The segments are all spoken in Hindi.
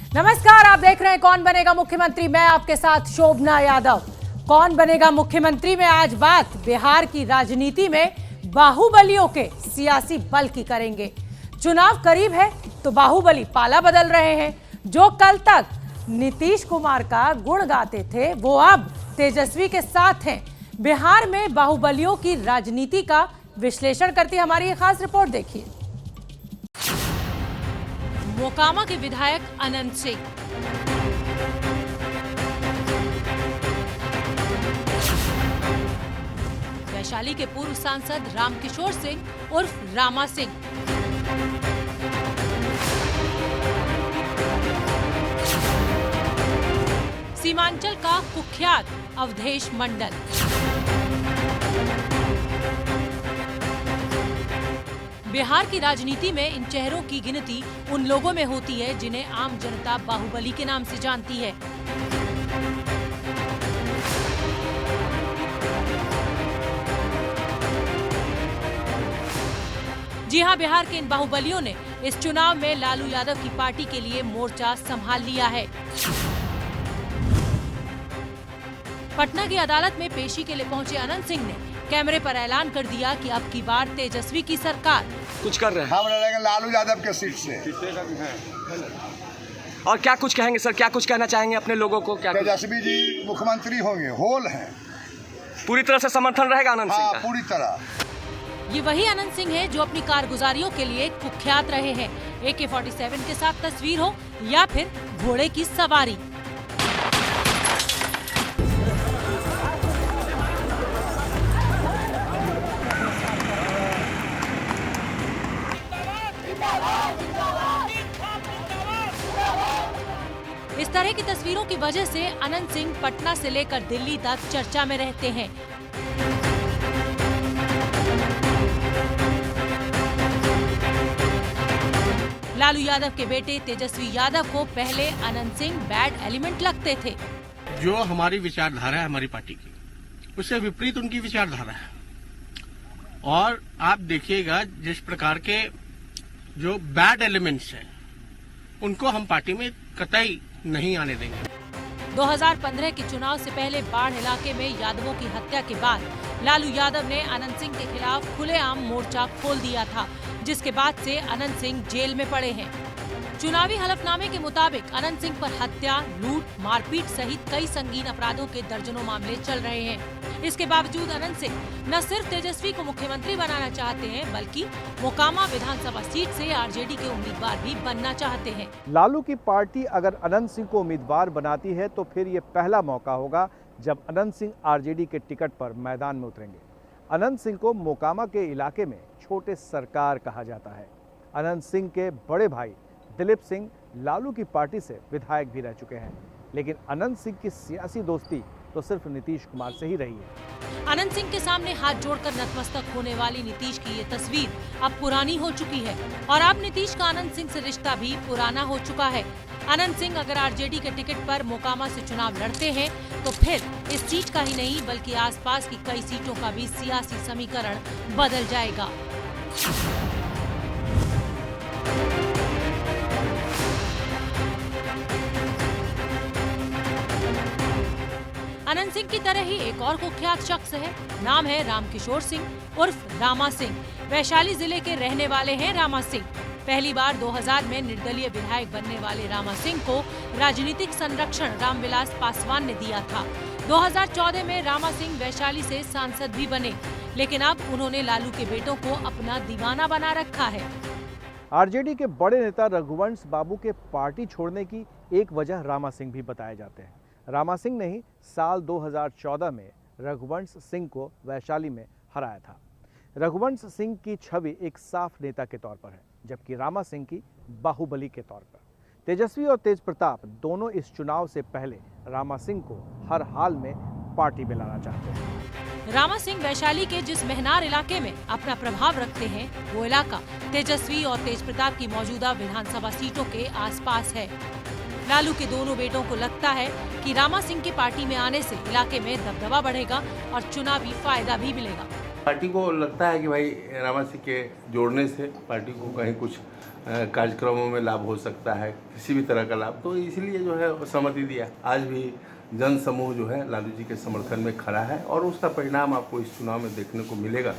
नमस्कार, आप देख रहे हैं कौन बनेगा मुख्यमंत्री। मैं आपके साथ शोभना यादव। कौन बनेगा मुख्यमंत्री में आज बात बिहार की राजनीति में बाहुबलियों के सियासी बल की करेंगे। चुनाव करीब है तो बाहुबली पाला बदल रहे हैं। जो कल तक नीतीश कुमार का गुण गाते थे वो अब तेजस्वी के साथ हैं। बिहार में बाहुबलियों की राजनीति का विश्लेषण करती हमारी एक खास रिपोर्ट देखिए। मोकामा के विधायक अनंत सिंह, वैशाली के पूर्व सांसद रामकिशोर सिंह उर्फ रामा सिंह, सीमांचल का कुख्यात अवधेश मंडल, बिहार की राजनीति में इन चेहरों की गिनती उन लोगों में होती है जिन्हें आम जनता बाहुबली के नाम से जानती है। जी हां, बिहार के इन बाहुबलियों ने इस चुनाव में लालू यादव की पार्टी के लिए मोर्चा संभाल लिया है। पटना की अदालत में पेशी के लिए पहुंचे अनंत सिंह ने कैमरे पर ऐलान कर दिया कि अब की बार तेजस्वी की सरकार कुछ कर रहे हैं। हम लड़ेंगे लालू यादव के सीट से। और क्या कुछ कहेंगे सर, क्या कुछ कहना चाहेंगे अपने लोगों को? क्या तेजस्वी जी मुख्यमंत्री होंगे, होल हैं। पूरी तरह से समर्थन रहेगा आनंद सिंह का? पूरी तरह। ये वही आनंद सिंह है जो अपनी कारगुजारियों के लिए कुख्यात रहे हैं। AK-47 के साथ तस्वीर हो या फिर घोड़े की सवारी। इस तरह की तस्वीरों की वजह से अनंत सिंह पटना से लेकर दिल्ली तक चर्चा में रहते हैं। लालू यादव के बेटे तेजस्वी यादव को पहले अनंत सिंह बैड एलिमेंट लगते थे। जो हमारी विचारधारा है हमारी पार्टी की, उससे विपरीत उनकी विचारधारा है। और आप देखिएगा जिस प्रकार के जो बैड एलिमेंट्स हैं उनको हम पार्टी में कतई नहीं आने देंगे। 2015 के चुनाव से पहले बाढ़ इलाके में यादवों की हत्या के बाद लालू यादव ने अनंत सिंह के खिलाफ खुलेआम मोर्चा खोल दिया था, जिसके बाद से अनंत सिंह जेल में पड़े हैं। चुनावी हलफनामे के मुताबिक अनंत सिंह पर हत्या, लूट, मारपीट सहित कई संगीन अपराधों के दर्जनों मामले चल रहे हैं। इसके बावजूद अनंत सिंह न सिर्फ तेजस्वी को मुख्यमंत्री बनाना चाहते हैं बल्कि मोकामा विधानसभा सीट से आरजेडी के उम्मीदवार भी बनना चाहते हैं। लालू की पार्टी अगर अनंत सिंह को उम्मीदवार बनाती है तो फिर ये पहला मौका होगा जब अनंत सिंह आरजेडी के टिकट पर मैदान में उतरेंगे। अनंत सिंह को मोकामा के इलाके में छोटे सरकार कहा जाता है। अनंत सिंह के बड़े भाई दिलीप सिंह लालू की पार्टी से विधायक भी रह चुके हैं, लेकिन अनंत सिंह की सियासी दोस्ती तो सिर्फ नीतीश कुमार से ही रही है। अनंत सिंह के सामने हाथ जोड़कर नतमस्तक होने वाली नीतीश की ये तस्वीर अब पुरानी हो चुकी है और अब नीतीश का अनंत सिंह से रिश्ता भी पुराना हो चुका है। अनंत सिंह अगर आरजेडी के टिकट पर मोकामा से चुनाव लड़ते हैं तो फिर इस सीट का ही नहीं बल्कि आसपास की कई सीटों का भी सियासी समीकरण बदल जाएगा। अनंत सिंह की तरह ही एक और कुख्यात शख्स है। नाम है रामकिशोर सिंह उर्फ रामा सिंह। वैशाली जिले के रहने वाले हैं रामा सिंह। पहली बार 2000 में निर्दलीय विधायक बनने वाले रामा सिंह को राजनीतिक संरक्षण रामविलास पासवान ने दिया था। 2014 में रामा सिंह वैशाली से सांसद भी बने, लेकिन अब उन्होंने लालू के बेटों को अपना दीवाना बना रखा है। आरजेडी के बड़े नेता रघुवंश बाबू के पार्टी छोड़ने की एक वजह रामा सिंह भी बताए जाते हैं। रामा सिंह ने ही साल 2014 में रघुवंश सिंह को वैशाली में हराया था। रघुवंश सिंह की छवि एक साफ नेता के तौर पर है, जबकि रामा सिंह की बाहुबली के तौर पर। तेजस्वी और तेज प्रताप दोनों इस चुनाव से पहले रामा सिंह को हर हाल में पार्टी में लाना चाहते हैं। रामा सिंह वैशाली के जिस मेहनार इलाके में अपना प्रभाव रखते हैं वो इलाका तेजस्वी और तेज प्रताप की मौजूदा विधानसभा सीटों के आसपास है। लालू के दोनों बेटों को लगता है कि रामा सिंह की पार्टी में आने से इलाके में दबदबा बढ़ेगा और चुनावी फायदा भी मिलेगा। पार्टी को लगता है कि भाई रामा सिंह के जोड़ने से पार्टी को कहीं कुछ कार्यक्रमों में लाभ हो सकता है, किसी भी तरह का लाभ, तो इसलिए जो है सहमति दिया। आज भी जन समूह जो है लालू जी के समर्थन में खड़ा है और उसका परिणाम आपको इस चुनाव में देखने को मिलेगा।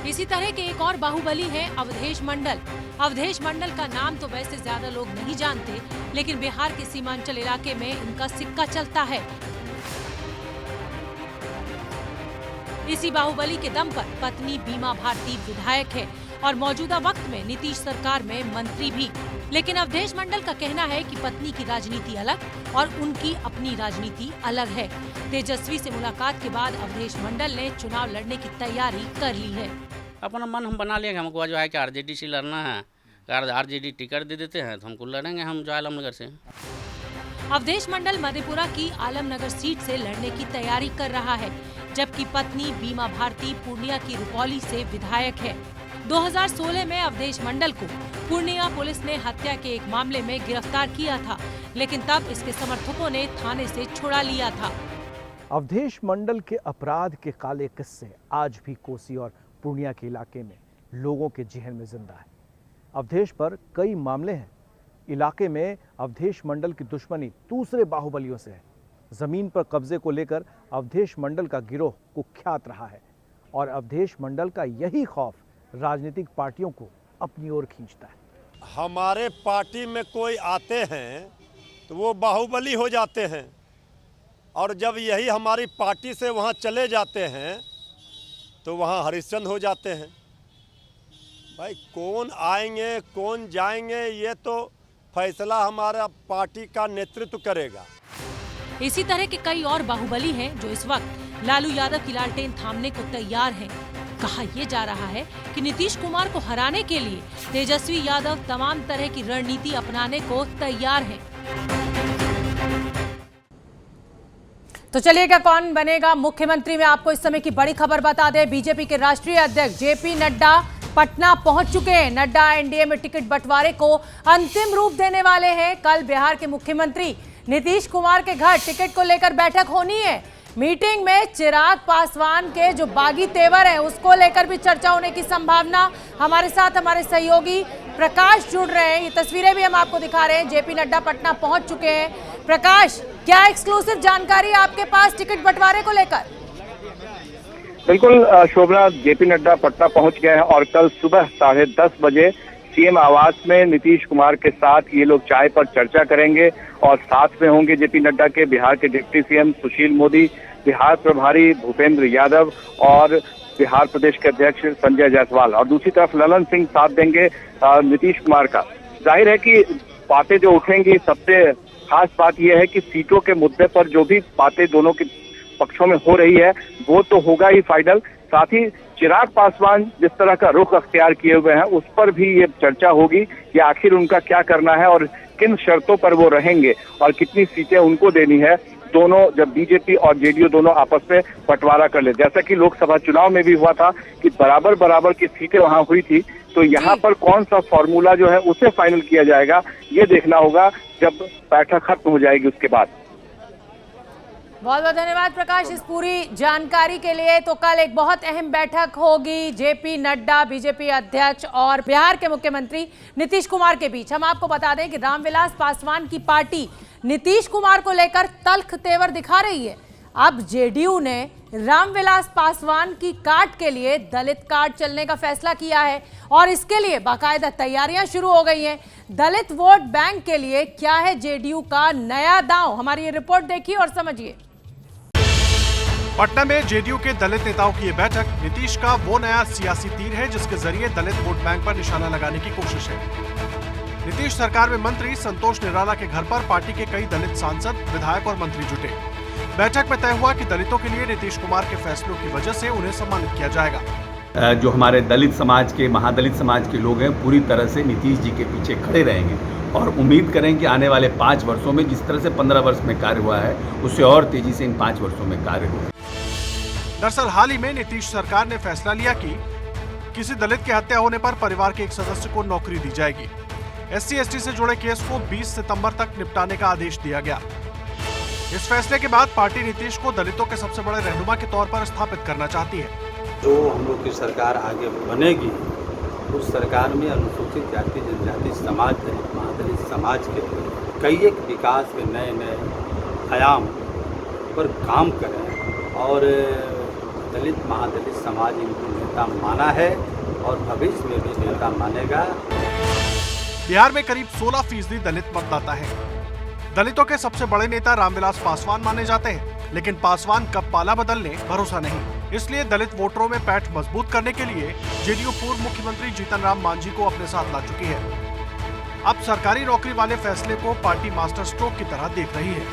इसी तरह के एक और बाहुबली है अवधेश मंडल। अवधेश मंडल का नाम तो वैसे ज्यादा लोग नहीं जानते, लेकिन बिहार के सीमांचल इलाके में इनका सिक्का चलता है। इसी बाहुबली के दम पर पत्नी बीमा भारती विधायक है और मौजूदा वक्त में नीतीश सरकार में मंत्री भी। लेकिन अवधेश मंडल का कहना है कि पत्नी की राजनीति अलग और उनकी अपनी राजनीति अलग है। तेजस्वी से मुलाकात के बाद अवधेश मंडल ने चुनाव लड़ने की तैयारी कर ली है। अपना मन हम बना लिया, हमको जो है कि आरजेडी से लड़ना है, अगर आरजेडी टिकट दे देते हैं तो हमको लड़ेंगे हम जो आलमनगर से। अवधेश मंडल मधेपुरा की आलमनगर सीट से लड़ने की तैयारी कर रहा है, जबकि पत्नी बीमा भारती पूर्णिया की रुपौली से विधायक है। 2016 में अवधेश मंडल को पूर्णिया पुलिस ने हत्या के एक मामले में गिरफ्तार किया था, लेकिन तब इसके समर्थकों ने थाने से छुड़ा लिया था। अवधेश मंडल के अपराध के काले किस्से आज भी कोसी और पूर्णिया के इलाके में लोगों के जहन में जिंदा है। अवधेश पर कई मामले हैं। इलाके में अवधेश मंडल की दुश्मनी दूसरे बाहुबलियों से है। जमीन पर कब्जे को लेकर अवधेश मंडल का गिरोह कुख्यात रहा है और अवधेश मंडल का यही खौफ राजनीतिक पार्टियों को अपनी ओर खींचता है। हमारे पार्टी में कोई आते हैं तो वो बाहुबली हो जाते हैं, और जब यही हमारी पार्टी से वहाँ चले जाते हैं तो वहाँ हरिश्चंद्र हो जाते हैं। भाई कौन आएंगे कौन जाएंगे ये तो फैसला हमारा पार्टी का नेतृत्व करेगा। इसी तरह के कई और बाहुबली हैं जो इस वक्त लालू यादव की लालटेन थामने को तैयार हैं। कहा यह जा रहा है कि नीतीश कुमार को हराने के लिए तेजस्वी यादव तमाम तरह की रणनीति अपनाने को तैयार हैं। तो चलिएगा कौन बनेगा मुख्यमंत्री में आपको इस समय की बड़ी खबर बता दें। बीजेपी के राष्ट्रीय अध्यक्ष जेपी नड्डा पटना पहुंच चुके हैं। नड्डा एनडीए में टिकट बंटवारे को अंतिम रूप देने वाले हैं। कल बिहार के मुख्यमंत्री नीतीश कुमार के घर टिकट को लेकर बैठक होनी है। मीटिंग में चिराग पासवान के जो बागी तेवर है उसको लेकर भी चर्चा होने की संभावना। हमारे साथ हमारे सहयोगी प्रकाश जुड़ रहे हैं। ये तस्वीरें भी हम आपको दिखा रहे हैं। जेपी नड्डा पटना पहुंच चुके हैं। प्रकाश, क्या एक्सक्लूसिव जानकारी आपके पास टिकट बंटवारे को लेकर? बिल्कुल शोभना, जेपी नड्डा पटना पहुंच गए हैं और कल सुबह 10:30 बजे सीएम आवास में नीतीश कुमार के साथ ये लोग चाय पर चर्चा करेंगे और साथ में होंगे जेपी नड्डा के बिहार के डिप्टी सीएम सुशील मोदी, बिहार प्रभारी भूपेंद्र यादव और बिहार प्रदेश के अध्यक्ष संजय जायसवाल, और दूसरी तरफ ललन सिंह साथ देंगे नीतीश कुमार का। जाहिर है कि बातें जो उठेंगी, सबसे खास बात यह है कि सीटों के मुद्दे पर जो भी बातें दोनों के पक्षों में हो रही है वो तो होगा ही फाइनल। साथ ही चिराग पासवान जिस तरह का रुख अख्तियार किए हुए हैं उस पर भी ये चर्चा होगी कि आखिर उनका क्या करना है और किन शर्तों पर वो रहेंगे और कितनी सीटें उनको देनी है। दोनों, जब बीजेपी और जेडीयू दोनों आपस में बंटवारा कर ले, जैसा कि लोकसभा चुनाव में भी हुआ था कि बराबर बराबर की सीटें वहां हुई थी, तो यहाँ पर कौन सा फॉर्मूला जो है उसे फाइनल किया जाएगा ये देखना होगा जब बैठक खत्म हो जाएगी उसके बाद। बहुत बहुत धन्यवाद प्रकाश इस पूरी जानकारी के लिए। तो कल एक बहुत अहम बैठक होगी जेपी नड्डा, बीजेपी अध्यक्ष और बिहार के मुख्यमंत्री नीतीश कुमार के बीच। हम आपको बता दें कि रामविलास पासवान की पार्टी नीतीश कुमार को लेकर तल्ख तेवर दिखा रही है। अब जेडीयू ने रामविलास पासवान की काट के लिए दलित कार्ड चलने का फैसला किया है और इसके लिए बाकायदा तैयारियां शुरू हो गई हैं। दलित वोट बैंक के लिए क्या है जेडीयू का नया दांव, हमारी ये रिपोर्ट देखिए और समझिए। पटना में जेडीयू के दलित नेताओं की ये बैठक नीतीश का वो नया सियासी तीर है जिसके जरिए दलित वोट बैंक पर निशाना लगाने की कोशिश है। नीतीश सरकार में मंत्री संतोष निराला के घर पर पार्टी के कई दलित सांसद, विधायक और मंत्री जुटे। बैठक में तय हुआ कि दलितों के लिए नीतीश कुमार के फैसलों की वजह से उन्हें सम्मानित किया जाएगा। जो हमारे दलित समाज के, महादलित समाज के लोग हैं, पूरी तरह से नीतीश जी के पीछे खड़े रहेंगे और उम्मीद करें कि आने वाले 5 वर्षों में जिस तरह से 15 वर्ष में कार्य हुआ है उससे और तेजी से इन 5 वर्षों में कार्य होगा। दरअसल हाल ही में नीतीश सरकार ने फैसला लिया कि किसी दलित की हत्या होने पर परिवार के एक सदस्य को नौकरी दी जाएगी। SC/ST से जुड़े केस को 20 सितंबर तक निपटाने का आदेश दिया गया। इस फैसले के बाद पार्टी नीतीश को दलितों के सबसे बड़े रहनुमा के तौर पर स्थापित करना चाहती है। जो हम लोग की सरकार आगे बनेगी उस सरकार में अनुसूचित जाति जनजाति समाज, दलित महादलित समाज के कई एक विकास के नए नए आयाम पर काम करें और दलित महादलित समाज इनको नेता माना है और भविष्य में भी नेता मानेगा। बिहार में करीब 16% दलित मतदाता हैं। दलितों के सबसे बड़े नेता रामविलास पासवान माने जाते हैं, लेकिन पासवान कब पाला बदलने भरोसा नहीं। इसलिए दलित वोटरों में पैठ मजबूत करने के लिए जेडीयू पूर्व मुख्यमंत्री जीतन राम मांझी को अपने साथ ला चुकी है। अब सरकारी नौकरी वाले फैसले को पार्टी मास्टर स्ट्रोक की तरह देख रही है।